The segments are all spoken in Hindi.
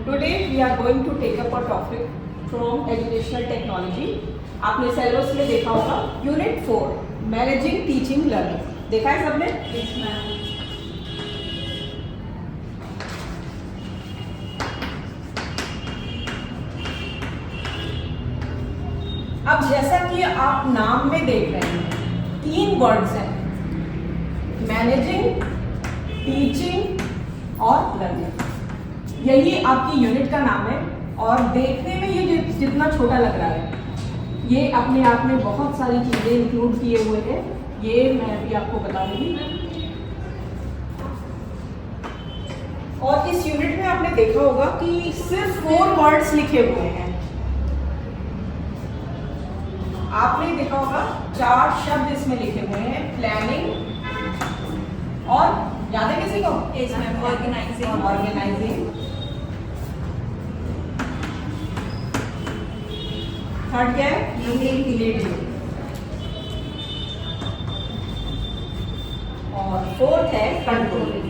Today we are going to take up a topic from educational technology. आपने सिलेबस में देखा होगा यूनिट 4 मैनेजिंग टीचिंग लर्निंग देखा है सबने? Yes, ma'am. अब जैसा कि आप नाम में देख रहे हैं 3 वर्ड्स हैं मैनेजिंग, टीचिंग और लर्निंग। यही आपकी यूनिट का नाम है और देखने में ये जितना छोटा लग रहा है ये अपने आप में बहुत सारी चीज़ें इंक्लूड किए हुए हैं। ये मैं अभी आपको बताऊंगी। और इस यूनिट में आपने देखा होगा कि सिर्फ 4 वर्ड्स लिखे हुए हैं। आपने देखा होगा 4 शब्द इसमें लिखे हुए हैं प्लानिंग और याद है किसी को? Yes, ma'am. Organizing. Organising. Third क्या है? लीडिंग। और फोर्थ है कंट्रोलिंग।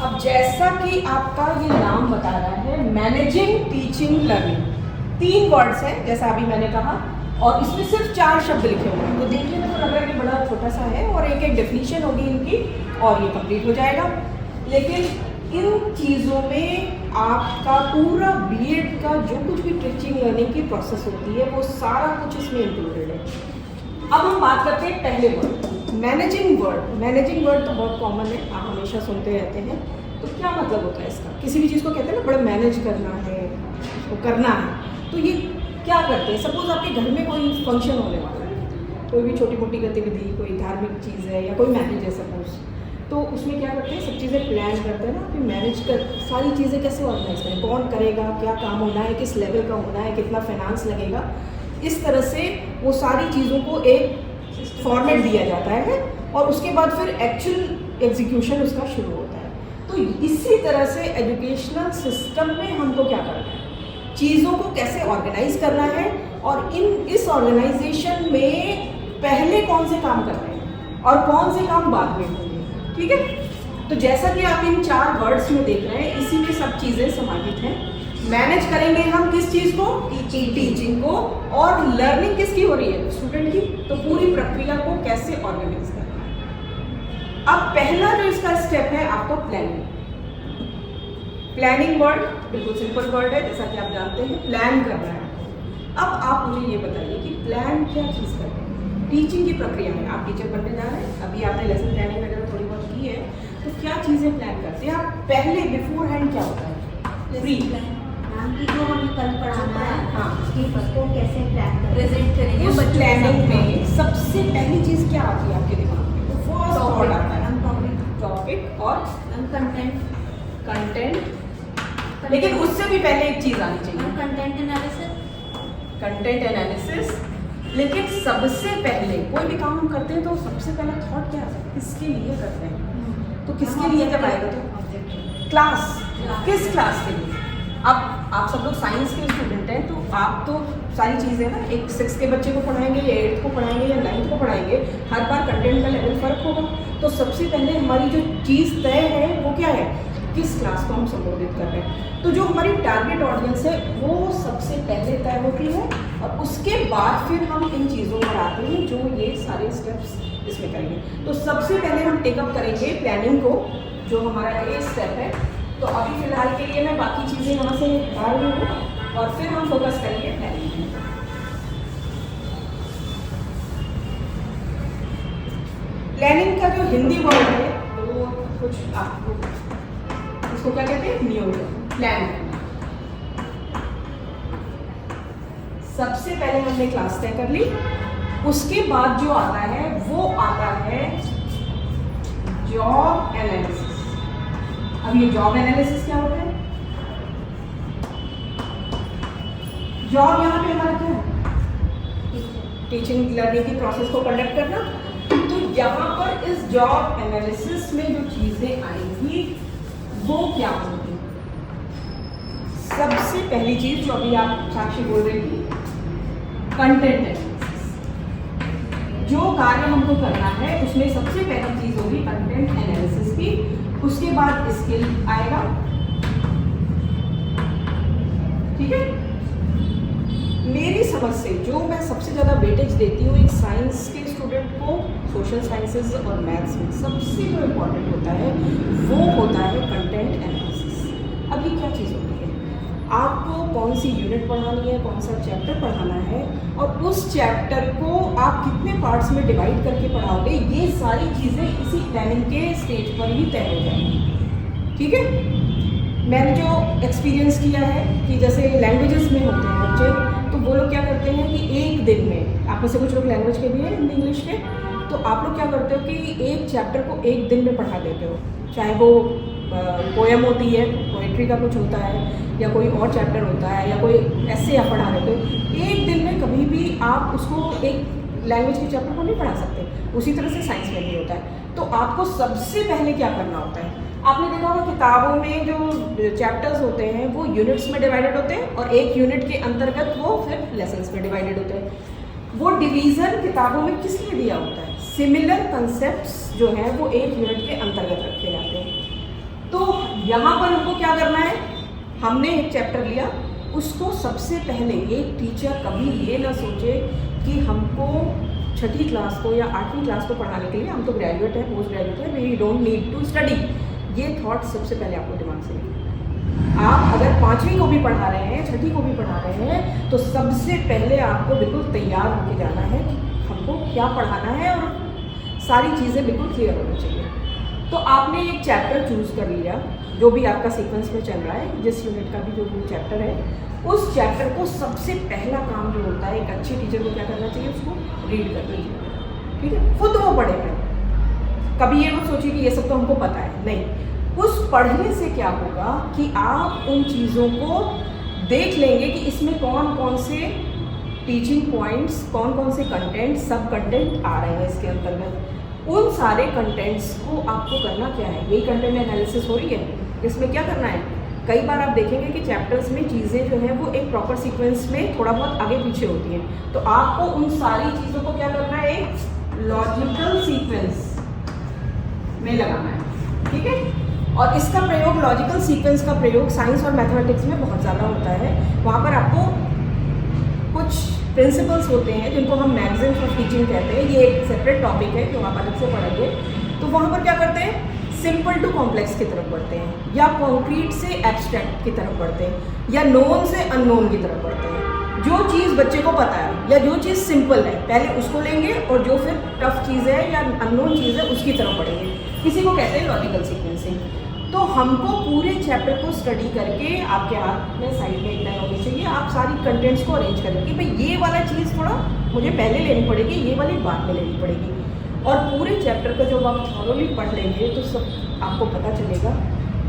अब जैसा कि आपका ये नाम बता रहा है मैनेजिंग टीचिंग लर्निंग 3 वर्ड्स हैं जैसा अभी मैंने कहा और इसमें सिर्फ 4 शब्द लिखे हुए हैं तो देखने में तो लग रहा है कि बड़ा छोटा सा है और एक डेफिनेशन होगी इनकी और ये कंप्लीट हो जाएगा। लेकिन इन चीज़ों में आपका पूरा बीएड का जो कुछ भी टीचिंग लर्निंग की प्रोसेस होती है वो सारा कुछ इसमें इंक्लूडेड है। अब हम बात करते हैं पहले word managing word. Managing word तो बहुत कॉमन है, आप हमेशा सुनते रहते हैं। तो क्या मतलब होता है इसका? किसी भी चीज़ को कहते हैं ना बड़ा मैनेज करना है, उसको करना है। तो ये क्या करते हैं? सपोज आपके घर में कोई फंक्शन होने वाला है, कोई भी छोटी मोटी गतिविधि, कोई धार्मिक चीज़ है या कोई मैरिज है सपोज, तो उसमें क्या करते हैं सब चीज़ें प्लान करते हैं ना कि मैनेज कर सारी चीज़ें कैसे ऑर्गेनाइज करें, कौन करेगा, क्या काम होना है, किस लेवल का होना है, कितना फाइनेंस लगेगा। इस तरह से वो सारी चीज़ों को एक फॉर्मेट दिया जाता है और उसके बाद फिर एक्चुअल एग्जीक्यूशन उसका शुरू होता है। तो इसी तरह से एजुकेशनल सिस्टम में हमको क्या करना है, चीज़ों को कैसे ऑर्गेनाइज करना है और इस ऑर्गेनाइजेशन में पहले कौन से काम करने हैं और कौन से काम बाद में होंगे। ठीक है, तो जैसा कि आप इन 4 वर्ड्स में देख रहे हैं इसी में सब चीज़ें समाहित हैं। मैनेज करेंगे हम किस चीज़ को? टीचिंग को। और लर्निंग किसकी हो रही है? स्टूडेंट की। तो पूरी प्रक्रिया को कैसे ऑर्गेनाइज करना है। अब पहला जो इसका स्टेप है आपको प्लानिंग। प्लानिंग वर्ड बिल्कुल सिंपल वर्ड है जैसा कि आप जानते हैं, प्लान करना है। अब आप मुझे ये बताइए कि प्लान क्या चीज़ करते हैं टीचिंग की प्रक्रिया में? आप टीचर बनने जा रहे हैं, अभी आपने लेसन प्लानिंग वगैरह थोड़ी बहुत की है, तो क्या चीज़ें प्लान करते हैं आप? पहले बिफोर हैंड क्या होता है? प्री मैम की जो हमें कल पढ़ाना है, हाँ, उसकी उसको कैसे प्लान करें, प्रेजेंट करेंगे। उस प्लानिंग में सबसे पहली चीज़ क्या आती है आपके दिमाग में? तो फर्स्ट थॉट आता है टॉपिक और कंटेंट। लेकिन उससे भी पहले एक चीज़ आनी चाहिए, कंटेंट एनालिसिस। लेकिन सबसे पहले कोई भी काम हम करते हैं तो सबसे पहला थॉट क्या आता है? किसके लिए करते हैं? तो किसके लिए जब आएगा तो क्लास, किस क्लास के लिए? अब आप सब लोग साइंस के स्टूडेंट हैं तो आप तो सारी चीज़ें ना एक 6 के बच्चे को पढ़ाएंगे या 8th को पढ़ाएंगे या 9th को पढ़ाएंगे, हर बार कंटेंट का लेवल फ़र्क होगा। तो सबसे पहले हमारी जो चीज़ तय है वो क्या है? किस क्लास को हम संबोधित कर रहे हैं। तो जो हमारी टारगेट ऑडियंस है वो सबसे पहले तय होती है और उसके बाद फिर हम इन चीज़ों पर आते हैं जो ये सारे स्टेप्स इसमें करेंगे। तो सबसे पहले हम टेकअप करेंगे प्लानिंग को, जो हमारा ये स्टेप है। तो अभी फिलहाल के लिए मैं बाकी चीज़ें यहाँ से डाल रही हूँ और फिर हम फोकस करेंगे प्लानिंग। प्लानिंग का जो हिंदी वर्ड है वो कुछ आपको इसको क्या कहते हैं? नियोजन, प्लान करना। सबसे पहले हमने क्लास तय कर ली, उसके बाद जो आता है वो आता है जॉब एनालिसिस। अब ये जॉब एनालिसिस क्या होता है? जॉब यहाँ पे हमारा क्या है? टीचिंग लर्निंग की प्रोसेस को कंडक्ट करना। तो यहाँ पर इस जॉब एनालिसिस में जो चीज़ें आएंगी वो क्या होगी? सबसे पहली चीज जो अभी आप साक्षी बोल रही थी, कंटेंट एनालिसिस। जो कार्य हमको करना है उसमें सबसे पहली चीज होगी कंटेंट एनालिसिस की, उसके बाद स्किल आएगा। ठीक है, मेरी समझ से जो मैं सबसे ज़्यादा वेटेज देती हूँ एक साइंस के स्टूडेंट को, सोशल साइंसेज और मैथ्स में सबसे जो इम्पोर्टेंट होता है वो होता है कंटेंट एनालिसिस। अब ये क्या चीज़ होती है, आपको कौन सी यूनिट पढ़ानी है, कौन सा चैप्टर पढ़ाना है और उस चैप्टर को आप कितने पार्ट्स में डिवाइड करके पढ़ाओगे, ये सारी चीज़ें इसी प्लानिंग के स्टेज पर ही तय हो जाएंगी। ठीक है, मैंने जो एक्सपीरियंस किया है कि जैसे लैंग्वेजेस में होते हैं बच्चे, तो वो लोग क्या करते हैं कि एक दिन में, आप में से कुछ लोग लैंग्वेज के भी हैं, हिंदी इंग्लिश के, तो आप लोग क्या करते हो कि एक चैप्टर को एक दिन में पढ़ा देते हो, चाहे वो पोएम होती है, पोएट्री का कुछ होता है, या कोई और चैप्टर होता है, या कोई ऐसे आप पढ़ा रहे हो। एक दिन में कभी भी आप उसको एक लैंग्वेज के चैप्टर को नहीं पढ़ा सकते। उसी तरह से साइंस में भी होता है। तो आपको सबसे पहले क्या करना होता है, आपने देखा होगा किताबों में जो चैप्टर्स होते हैं वो यूनिट्स में डिवाइडेड होते हैं और एक यूनिट के अंतर्गत वो फिर लेसन्स में डिवाइडेड होते हैं। वो डिवीज़न किताबों में किस लिए दिया होता है, सिमिलर कंसेप्ट्स जो हैं वो एक यूनिट के अंतर्गत रखे जाते हैं। तो यहाँ पर हमको क्या करना है, हमने एक चैप्टर लिया, उसको सबसे पहले एक टीचर कभी ये ना सोचे कि हमको छठी क्लास को या 8वीं क्लास को पढ़ाने के लिए, हम तो ग्रेजुएट हैं, पोस्ट ग्रेजुएट हैं, we don't need to study, ये थॉट सबसे पहले आपको दिमाग से लें। आप अगर 5वीं को भी पढ़ा रहे हैं, छठी को भी पढ़ा रहे हैं, तो सबसे पहले आपको बिल्कुल तैयार होकर जाना है कि हमको क्या पढ़ाना है और सारी चीज़ें बिल्कुल क्लियर होनी चाहिए। तो आपने एक चैप्टर चूज़ कर लिया, जो भी आपका सीक्वेंस में चल रहा है, जिस यूनिट का भी जो भी चैप्टर है, उस चैप्टर को सबसे पहला काम जो होता है एक अच्छे टीचर को क्या करना चाहिए, उसको रीड करना चाहिए। ठीक है, खुद वो पढ़ेगा, कभी ये मत सोचिए कि ये सब तो हमको पता है, नहीं। उस पढ़ने से क्या होगा कि आप उन चीज़ों को देख लेंगे कि इसमें कौन कौन से टीचिंग पॉइंट्स, कौन कौन से कंटेंट, सब कंटेंट आ रहे हैं इसके अंतर्गत। उन सारे कंटेंट्स को आपको करना क्या है, यही कंटेंट एनालिसिस हो रही है। इसमें क्या करना है, कई बार आप देखेंगे कि चैप्टर्स में चीज़ें जो हैं वो एक प्रॉपर सीक्वेंस में थोड़ा बहुत आगे पीछे होती हैं, तो आपको उन सारी चीज़ों को क्या करना है, एक लॉजिकल सीक्वेंस में लगाना है। ठीक है, और इसका प्रयोग, लॉजिकल सीक्वेंस का प्रयोग साइंस और मैथमेटिक्स में बहुत ज़्यादा होता है। वहाँ पर आपको कुछ प्रिंसिपल्स होते हैं जिनको हम मैगजीन्स ऑफ टीचिंग कहते हैं, ये एक सेपरेट टॉपिक है जो आप अलग से पढ़ेंगे। तो वहाँ पर क्या करते हैं, सिंपल टू कॉम्प्लेक्स की तरफ बढ़ते हैं, या कॉन्क्रीट से एब्स्ट्रैक्ट की तरफ बढ़ते हैं, या नोन से अननोन की तरफ बढ़ते हैं। जो चीज़ बच्चे को पता है या जो चीज़ सिंपल है पहले उसको लेंगे, और जो फिर टफ चीज़ है या अननोन चीज़ है उसकी तरफ बढ़ेंगे। किसी को कहते हैं लॉजिकल सीक्वेंसिंग। तो हमको पूरे चैप्टर को स्टडी करके, आपके हाथ में साइड में एक पेन होनी चाहिए, आप सारी कंटेंट्स को अरेंज करेंगे कि भाई ये वाला चीज़ थोड़ा मुझे पहले लेनी पड़ेगी, ये वाली बाद में लेनी पड़ेगी। और पूरे चैप्टर का जब आप थॉरोली पढ़ लेंगे तो सब आपको पता चलेगा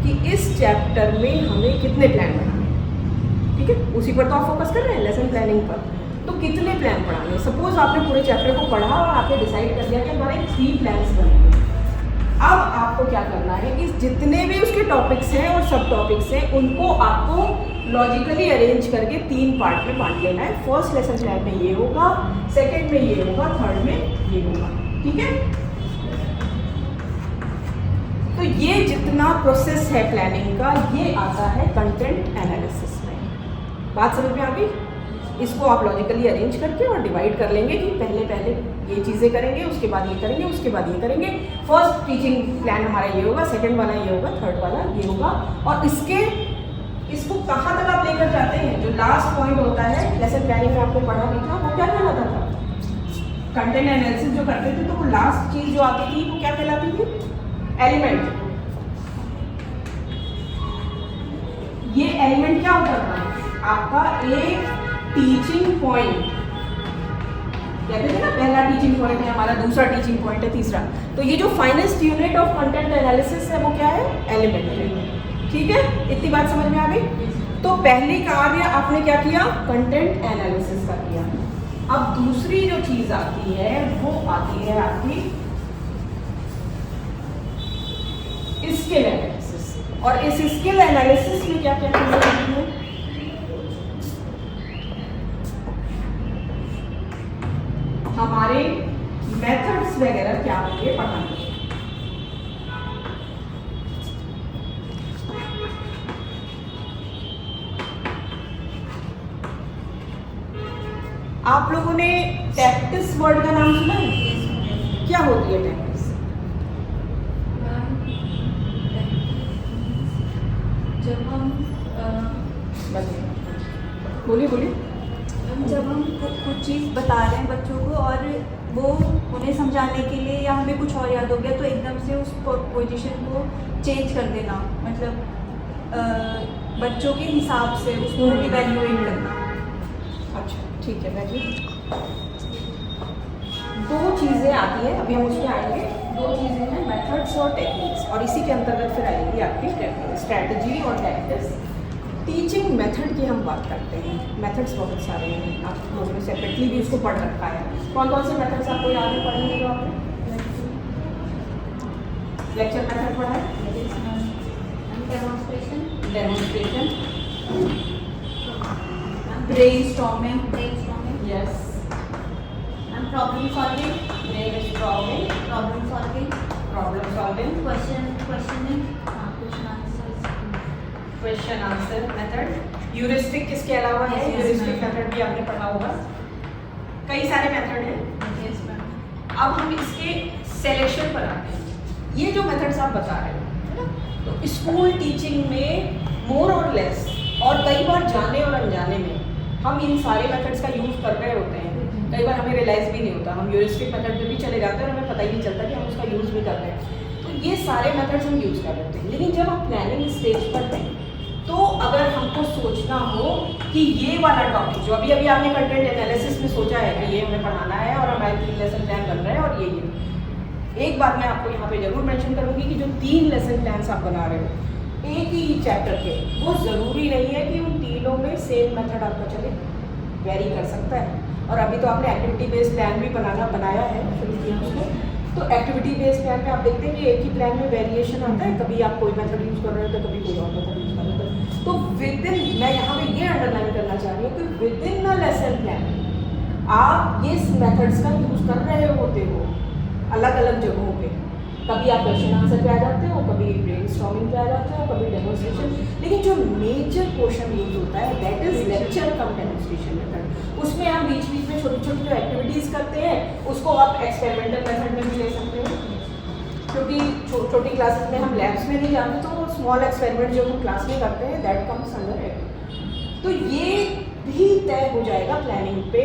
कि इस चैप्टर में हमें कितने प्लान बनाने हैं। ठीक है, उसी पर तो आप फोकस कर रहे हैं, लेसन प्लानिंग पर। तो कितने प्लान पढ़ाने, सपोज आपने पूरे चैप्टर को पढ़ा और आपने डिसाइड कर दिया कि हमारे 3 प्लान्स बनेंगे। अब आपको क्या करना है कि जितने भी उसके टॉपिक्स हैं और सब टॉपिक्स हैं उनको आपको लॉजिकली अरेंज करके 3 पार्ट में बांट लेना है। फर्स्ट लेसन प्लान में ये होगा, सेकंड में ये होगा, थर्ड में ये होगा। ठीक है, तो ये जितना प्रोसेस है प्लानिंग का, ये आता है कंटेंट एनालिसिस में। बात समझ में आ गई? इसको आप लॉजिकली अरेंज करके और डिवाइड कर लेंगे कि पहले ये चीज़ें करेंगे, उसके बाद ये करेंगे, उसके बाद ये करेंगे। फर्स्ट टीचिंग प्लान हमारा ये होगा, सेकंड वाला ये होगा, थर्ड वाला ये होगा। और इसको कहाँ तक आप लेकर जाते हैं, जो लास्ट पॉइंट होता है लेसन प्लानिंग में आपको पढ़ा भी था, वो क्या कहलाता था, कंटेंट एनालिसिस जो करते थे तो वो लास्ट चीज़ जो आती थी वो क्या कहलाती थी, एलिमेंट। ये एलिमेंट क्या होता था, आपका एक टीचिंग पॉइंट। कहते थे ना, पहला टीचिंग पॉइंट है हमारा, दूसरा टीचिंग पॉइंट है, तीसरा। तो ये जो finest unit of content analysis है वो क्या है, एलिमेंट है। ठीक है, इतनी बात समझ में आ गई। तो पहली कार्य आपने क्या किया, कंटेंट एनालिसिस का किया। अब दूसरी जो चीज आती है वो आती है आपकी स्किल एनालिसिस। और इस स्किल एनालिसिस में क्या क्या चीजें होती हैं, हमारे मेथड्स वगैरह क्या होंगे पढ़ाने के। आप लोगों ने टैक्टिस वर्ड का नाम सुना है? क्या होती है टैक्टिस? जब हम बोलिए बोलिए। जब हम कुछ चीज़ बता रहे हैं बच्चों को और वो उन्हें समझाने के लिए या हमें कुछ और याद हो गया तो एकदम से उस पोजीशन को चेंज कर देना, मतलब बच्चों के हिसाब से उसको इवैल्यूएट करना। अच्छा ठीक है बैठिए। दो चीज़ें आती हैं, अभी हम उसमें आएंगे। दो चीज़ें हैं मेथड्स और टेक्निक्स, और इसी के अंतर्गत फिर आएगी आपकी स्ट्रैटेजी और टैक्टिक्स। टीचिंग मेथड की हम बात करते हैं। मेथड्स बहुत सारे हैं, आप लोगों ने सेपरेटली भी उसको पढ़ रखा है। कौन कौन से मेथड्स आपको याद है पढ़ेंगे जो आपने? लेक्चर मेथड पढ़ा है, demonstration, brainstorming, yes, problem solving, problem solving, question answer method, heuristic इसके अलावा है, ह्यूरिस्टिक मेथड भी आपने पढ़ा होगा। कई सारे मेथड हैं। अब हम इसके सिलेक्शन पर आते हैं। ये जो मेथड्स आप बता रहे हो है ना, तो स्कूल टीचिंग में मोर और लेस और कई बार जाने और अनजाने में हम इन सारे मेथड्स का यूज़ कर रहे होते हैं। कई बार हमें रियलाइज़ भी नहीं होता, हम ह्यूरिस्टिक मेथड पे भी चले जाते हैं और हमें पता ही नहीं चलता कि हम उसका यूज़ भी कर रहे हैं। तो ये सारे मेथड्स हम यूज़ कर लेते हैं, लेकिन जब आप प्लानिंग स्टेज पर हैं तो अगर हमको सोचना हो कि ये वाला टॉपिक जो अभी अभी आपने कंटेंट एनालिसिस में सोचा है कि ये हमें पढ़ाना है और हमारे 3 लेसन प्लान बन रहे हैं और ये एक बात मैं आपको यहाँ पे जरूर मेंशन करूँगी कि जो 3 लेसन प्लान्स आप बना रहे हो एक ही चैप्टर के, वो ज़रूरी नहीं है कि उन तीनों में सेम मेथड आपका चले, वेरी कर सकता है। और अभी तो आपने एक्टिविटी बेस्ड प्लान भी बनाया है, शुरू किया उसमें। तो एक्टिविटी बेस्ड प्लान में आप देखते हैं कि एक ही प्लान में वेरिएशन आता है, कभी आप कोई मेथड यूज़ कर रहे हो तो कभी कोई और मेथड यूज़ कर रहे हो। तो विद इन, मैं यहाँ पे ये अंडरलाइन करना चाह रही हूँ कि with in the lesson plan आप ये मेथड्स का यूज़ कर रहे होते हो अलग अलग जगहों पे। कभी आप क्वेश्चन आंसर पे आ जाते हो, कभी ब्रेनस्टॉर्मिंग पे आ जाते हो, कभी डेमोन्स्ट्रेशन, लेकिन जो मेजर पोर्शन यूज होता है that is lecture come demonstration method. उसमें आप बीच बीच में छोटी छोटी जो एक्टिविटीज़ करते हैं उसको आप एक्सपेरिमेंटल मेथड में भी ले सकते हो, क्योंकि छोटी क्लासेस में हम लैब्स में नहीं जाते तो स्मॉल एक्सपेरिमेंट जो हम क्लास में करते हैं दैट कम्स अंडर इट। तो ये भी तय हो जाएगा प्लानिंग पे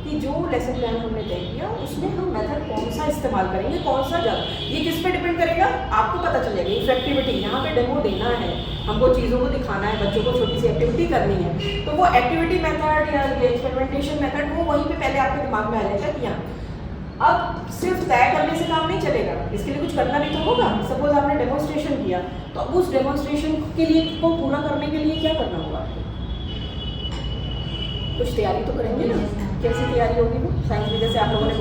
कि जो लेसन प्लान हमने तय किया उसमें हम मेथड कौन सा इस्तेमाल करेंगे, कौन सा ज़्यादा, ये किस पे डिपेंड करेगा आपको पता चल जाएगा। इफेक्टिविटी, यहाँ पे डेमो देना है, हमको चीज़ों को दिखाना है, बच्चों को छोटी सी एक्टिविटी करनी है, तो वो एक्टिविटी मेथड या एक्सपेरिमेंटेशन मेथड वो वहीं पे पहले आपके दिमाग में आ जाएगा कि हाँ अब सिर्फ तय करने से काम नहीं चलेगा, इसके लिए कुछ करना भी तो होगा। सपोज आपने डेमोन्स्ट्रेशन किया तो अब उस डेमोन्स्ट्रेशन के लिए को पूरा करने के लिए क्या करना होगा आपको? कुछ तैयारी तो करेंगे ना। कैसी तैयारी होगी वो? साइंस में जैसे आप लोगों ने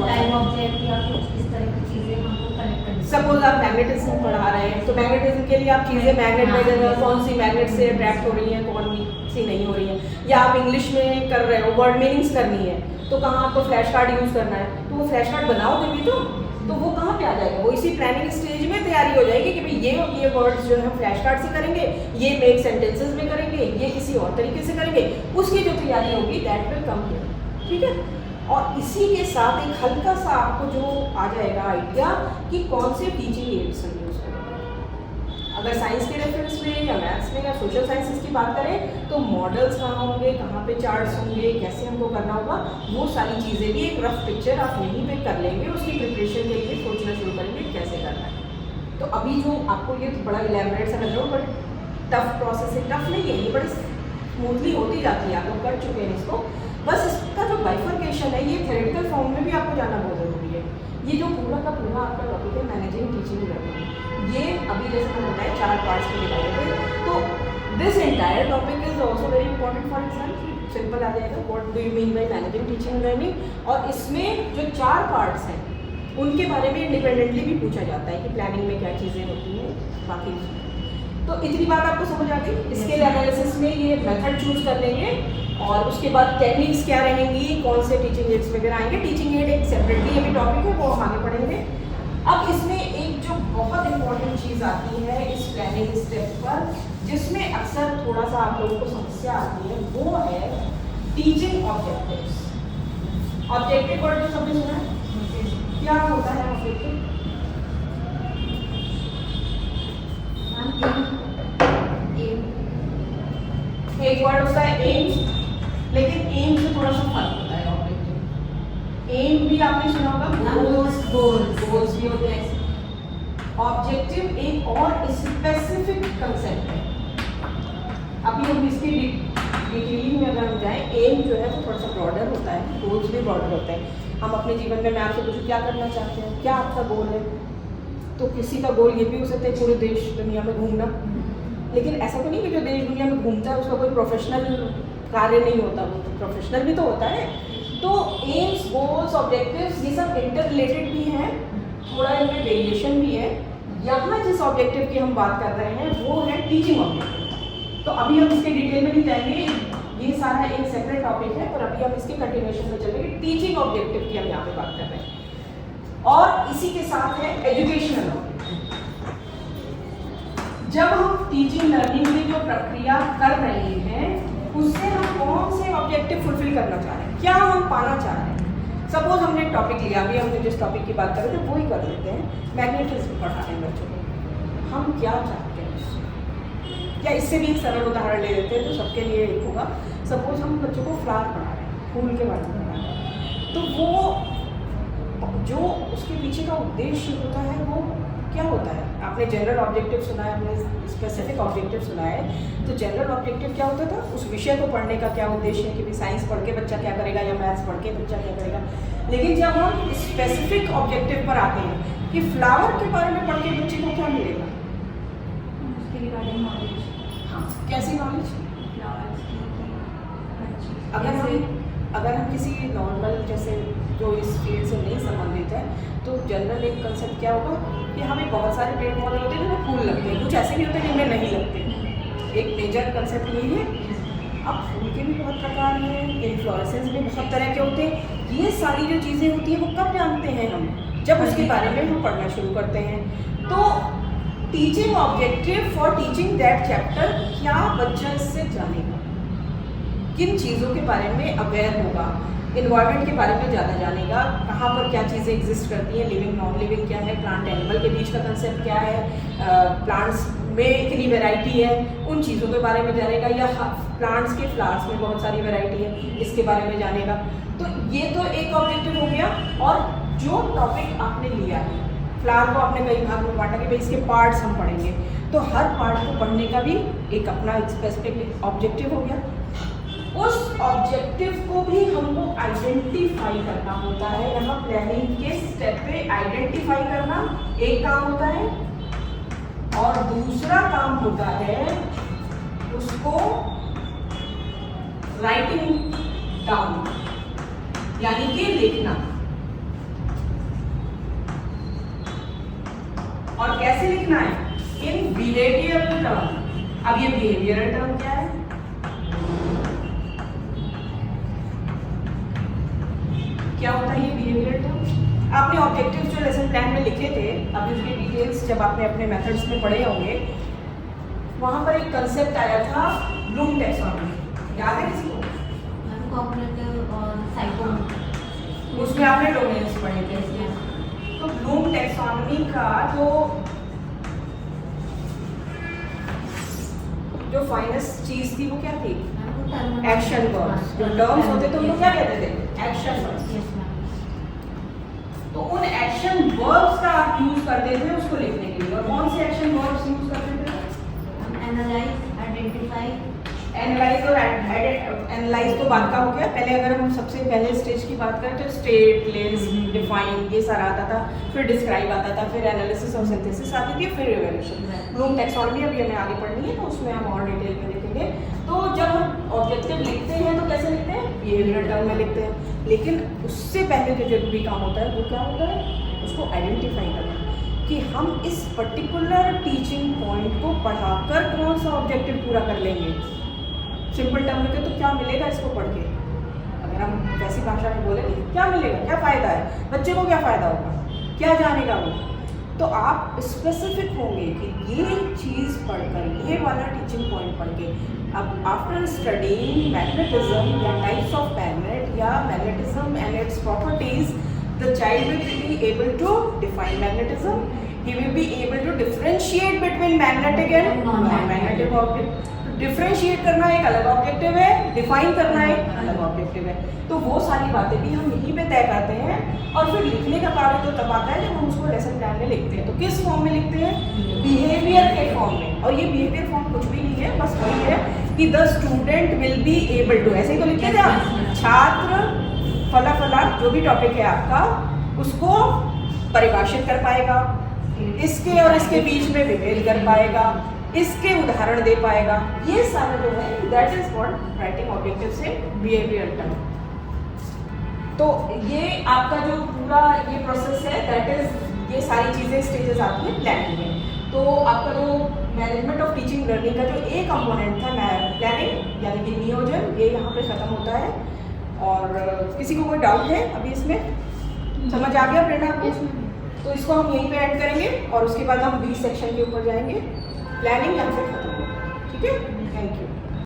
सपोज आप मैग्नेटिज्म पढ़ा रहे हैं तो मैग्नेटिज्म के लिए आप चीज़ें मैग्नेट में कौन सी मैग्नेट से अट्रैक्ट हो रही हैं, कौन सी नहीं हो रही हैं, या आप इंग्लिश में कर रहे हो वर्ड मीनिंग्स करनी है तो कहाँ आपको फ्लैश कार्ड यूज़ करना है, तो वो फ्लैश कार्ड बनाओगे भी तो वो कहाँ पे आ जाएगा, वो इसी प्लानिंग स्टेज में तैयारी हो जाएगी कि भाई ये वर्ड्स जो है हम फ्लैश कार्ड से करेंगे, ये मेक सेंटेंसेस में करेंगे, ये किसी और तरीके से करेंगे, उसकी जो तैयारी होगी दैट विल कम हियर। ठीक है, और इसी के साथ एक हल्का सा आपको जो आ जाएगा आइडिया कि कौन से टीचिंग एड्स हम यूज़ करेंगे। अगर साइंस के रेफरेंस में या मैथ्स में या सोशल साइंसेस की बात करें तो मॉडल्स कहाँ होंगे, कहाँ पे चार्ट्स होंगे, कैसे हमको करना होगा, वो सारी चीज़ें भी एक रफ पिक्चर आप यहीं पे कर लेंगे। उसकी प्रिपरेशन के लिए सोचना शुरू करेंगे कैसे करना है। तो अभी जो आपको ये बड़ा इलेबोरेट सा लग रहा है बट टफ प्रोसेस है, टफ नहीं है, ये बड़ी स्मूथली होती जाती है, आप लोग कर चुके हैं इसको। बस इसका जो बाइफर्केशन है ये थ्योरेटिकल फॉर्म में भी आपको जाना बहुत ज़रूरी है। ये जो पूरा का पूरा आपका टॉपिक है मैनेजिंग टीचिंग लर्निंग, ये अभी जैसे मैंने बताया 4 पार्ट्स में डिवाइडेड है। तो this entire topic is also very important for exam. Simple आ जाएगा what do you mean by managing teaching learning, और इसमें जो 4 पार्ट्स हैं उनके बारे में इंडिपेंडेंटली भी पूछा जाता है कि प्लानिंग में क्या चीज़ें होती हैं। बाकी तो इतनी बात आपको समझ आ गई। स्किल एनालिसिस में ये मेथड चूज कर लेंगे और उसके बाद टेक्निक्स क्या रहेंगी, कौन से टीचिंग एड्स वगैरह आएंगे। टीचिंग एड एक सेपरेटली अभी टॉपिक है, वो हम आगे पढ़ेंगे। अब इसमें एक जो बहुत इंपॉर्टेंट चीज़ आती है इस प्लानिंग स्टेप पर, जिसमें अक्सर थोड़ा सा आप लोगों को समस्या आती है, वो है टीचिंग ऑब्जेक्टिव्स। ऑब्जेक्टिव वर्ड जो सबने सुना है, क्या होता है ऑब्जेक्टिव? एक वर्ड होता है एम, लेकिन एम से थोड़ा सा फर्क होता है ऑब्जेक्टिव। एम भी आपने सुना होगा, गोल्स भी होते हैं। ऑब्जेक्टिव एक और स्पेसिफिक कंसेप्ट है। अभी हम इसकी डिटेलिंग में अगर हम जाएं, एम जो है वो थोड़ा सा ब्रॉडर होता है, गोल्स भी ब्रॉडर होते हैं। हम अपने जीवन में, मैं आपसे पूछूं क्या करना चाहते हैं, क्या आपका गोल है, तो किसी का गोल ये भी हो सकता है पूरे देश दुनिया में घूमना, लेकिन ऐसा तो नहीं कि जो देश दुनिया में घूमता है उसका कोई प्रोफेशनल कार्य नहीं होता, वो तो प्रोफेशनल भी तो होता है। तो एम्स, गोल्स, ऑब्जेक्टिव्स ये सब इंटर रिलेटेड भी हैं, थोड़ा इनमें वेरिएशन भी है। यहाँ जिस ऑब्जेक्टिव की हम बात कर रहे हैं वो है टीचिंग ऑब्जेक्टिव। तो अभी हम इसके डिटेल में नहीं जाएंगे, ये सारा एक सेपरेट टॉपिक है, पर अभी हम इसके कंटिन्यूएशन में चलेंगे। टीचिंग ऑब्जेक्टिव की हम यहाँ पे बात कर रहे हैं, और इसी के साथ है एजुकेशनल ऑब्जेक्टिव। जब हम टीचिंग लर्निंग की जो प्रक्रिया कर रहे हैं उससे हम कौन से ऑब्जेक्टिव फुलफिल करना चाह रहे हैं, क्या हम पाना चाह रहे हैं। सपोज हमने टॉपिक लिया, अभी हमने जिस टॉपिक की बात कर रहे थे वो ही कर लेते हैं, मैग्नेटिज्म पढ़ा है बच्चों को, हम क्या चाहते हैं उससे। या इससे भी एक सरल उदाहरण ले लेते हैं तो सबके लिए एक होगा। सपोज हम बच्चों को फ्लावर पढ़ा रहे हैं, फूल के बारे में पढ़ा रहे हैं, तो वो जो उसके पीछे का उद्देश्य होता है वो क्या होता है। आपने जनरल ऑब्जेक्टिव सुना है, आपने स्पेसिफिक ऑब्जेक्टिव सुना है। तो जनरल ऑब्जेक्टिव क्या होता था, उस विषय को पढ़ने का क्या उद्देश्य है कि भाई साइंस पढ़ के बच्चा क्या करेगा या मैथ्स पढ़ के बच्चा क्या करेगा। लेकिन जब हम स्पेसिफिक ऑब्जेक्टिव पर आते हैं कि फ्लावर के बारे में पढ़ के बच्चे को क्या मिलेगा, उसके रिगार्डिंग नॉलेज। हाँ, कैसी नॉलेज? अगर हम किसी नॉर्मल जैसे जो इस फील्ड से नहीं संबंधित है, तो जनरल एक कंसेप्ट क्या होगा कि हमें बहुत सारे पेड़ पौधे होते हैं जिनमें फूल लगते हैं, कुछ ऐसे भी होते हैं जिनमें नहीं लगते। एक मेजर कंसेप्ट यही है। अब फूल के भी बहुत प्रकार हैं, इन्फ्लोरेसेंस भी बहुत तरह के होते हैं। ये सारी जो चीज़ें होती हैं वो कब जानते हैं हम, जब उसके बारे में हम पढ़ना शुरू करते हैं। तो teaching objective for teaching that chapter, क्या बच्चा इससे जानेगा, किन चीज़ों के बारे में अवेयर होगा, इन्वायरमेंट के बारे में ज़्यादा जानेगा, कहाँ पर क्या चीज़ें एग्जिस्ट करती हैं, लिविंग नॉन लिविंग क्या है, प्लांट एनिमल के बीच का कंसेप्ट क्या है, प्लांट्स में कितनी वैरायटी है, उन चीज़ों के बारे में जानेगा। या प्लांट्स के फ्लावर्स में बहुत सारी वैरायटी है, इसके बारे में जानेगा। तो ये तो एक ऑब्जेक्टिव हो गया। और जो टॉपिक आपने लिया है, फ्लावर को आपने कई भाग में बांटा कि भाई इसके पार्ट्स हम पढ़ेंगे, तो हर पार्ट को पढ़ने का भी एक अपना स्पेसिफिक ऑब्जेक्टिव हो गया। उस ऑब्जेक्टिव को भी हमको आइडेंटिफाई करना होता है। यहाँ प्लानिंग के स्टेप पे आइडेंटिफाई करना एक काम होता है, और दूसरा काम होता है उसको राइटिंग डाउन, यानी कि लिखना। और कैसे लिखना है, इन बिहेवियरल टर्म। अब ये बिहेवियरल टर्म क्या है, क्या होता है ये बिहेवियर टर्म। आपने ऑब्जेक्टिव जो लेसन प्लान में लिखे थे, अभी उसकी डिटेल्स जब आपने अपने मेथड्स में पढ़े होंगे, वहाँ पर एक कंसेप्ट आया था ब्लूम टैक्सोनॉमी, याद है किसी को? कॉग्निटिव और साइको, उसमें आपने डोमेन्स पढ़े थे। तो ब्लूम टैक्सोनॉमी का जो फाइनेस्ट चीज थी वो क्या थी, एक्शन वर्ड्स। जो टर्म्स होते थे उनको क्या कहते थे, एक्शन वर्ड्स। तो उन एक्शन वर्ब्स का आप यूज करते थे उसको लिखने के लिए। और कौन से एक्शन वर्ब्स यूज करते थे? Analyse, identify. एनालाइज और एनालाइज तो बात का हो गया। पहले अगर हम सबसे पहले स्टेज की बात करें तो स्टेट, लिस्ट, डिफाइन ये सारा आता था, फिर डिस्क्राइब आता था, फिर एनालिसिस और सिंथेसिस आती थी, फिर रिवोल्यूशन। ब्लूम टैक्सोनॉमी अभी हमें आगे पढ़नी है तो उसमें हम और डिटेल में देखेंगे। तो जब हम ऑब्जेक्टिव लिखते हैं तो कैसे लिखते हैं, बिहेवियरल टर्म में लिखते हैं। लेकिन उससे पहले जो जरूरी काम होता है वो क्या होता है, उसको आइडेंटिफाई करना कि हम इस पर्टिकुलर टीचिंग पॉइंट को पढ़ाकर कौन सा ऑब्जेक्टिव पूरा कर लेंगे। सिंपल टर्म में तो क्या मिलेगा इसको पढ़ के, अगर हम वैसी भाषा में बोले क्या मिलेगा, क्या फ़ायदा है, बच्चे को क्या फ़ायदा होगा, क्या जानेगा वो। तो आप स्पेसिफिक होंगे कि ये चीज़ पढ़कर, ये वाला टीचिंग पॉइंट पढ़ के, अब आफ्टर स्टडीइंग मैग्नेटिज्म या टाइप्स ऑफ मैग्नेट या magnetism and its properties, the child will be able to define magnetism, he will be able to differentiate between magnetic and non-magnetic object। Differentiate करना एक अलग ऑब्जेक्टिव है, डिफाइन करना एक अलग ऑब्जेक्टिव है। तो वो सारी बातें भी हम यहीं पे तय करते हैं, और फिर लिखने का कार्य तो तब आता है जब हम उसको लेसन प्लान में लिखते हैं। तो किस फॉर्म में लिखते हैं, बिहेवियर के फॉर्म में। और ये बिहेवियर फॉर्म कुछ भी नहीं है, बस वही है कि the student will be able to, ऐसे ही तो लिखे थे आप, छात्र फला फला जो भी टॉपिक है आपका उसको परिभाषित कर पाएगा, इसके और इसके बीच में विभेद कर पाएगा, इसके उदाहरण दे पाएगा। ये सारा जो है that is what writing objective से बिहेवियर टर्म। तो ये आपका जो पूरा ये प्रोसेस है दैट इज, ये सारी चीज़ें स्टेजेस आती हैं प्लानिंग में। तो आपका जो मैनेजमेंट ऑफ टीचिंग लर्निंग का जो एक कंपोनेंट था प्लानिंग यानी कि नियोजन, ये यहाँ पे ख़त्म होता है। और किसी को कोई डाउट है अभी इसमें, समझ आ गया प्रेरणा आपको? तो इसको हम यहीं पे ऐड करेंगे और उसके बाद हम बी सेक्शन के ऊपर जाएंगे। प्लानिंग यहाँ पे खत्म होगा, ठीक है। Thank you.